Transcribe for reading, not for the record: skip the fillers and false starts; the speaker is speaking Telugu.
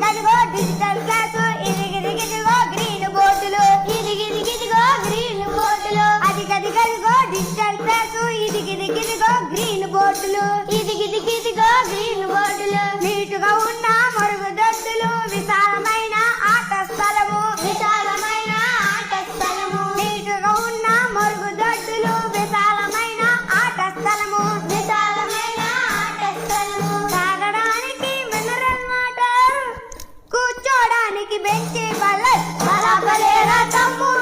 కదిగో డిజిటల్ క్లాసు ఇదిగిదిగిదిగో గ్రీన్ బోర్డులు ఇదిగిదిగిదిగో గ్రీన్ బోర్డులు అది కదిగో డిజిటల్ క్లాసు ఇదిగిదిగిదిగో గ్రీన్ బోర్డులు ఇదిగిదిగిదిగో గ్రీన్ బోర్డులు నీటుగా ఉన్న మరుగుదొడ్డులు విశాలమైన ఆట స్థలము విశాలమైన ఆట స్థలము నీటుగా ఉన్న మరుగుదొడ్డులు విశాలమైన ఆట స్థలము విశాలమైన ఆట స్థలము తాగడానికి మినరల్ వాటర్ కూర్చోడానికి బెంచి బల్ల బలబలేరా తమ్ముడు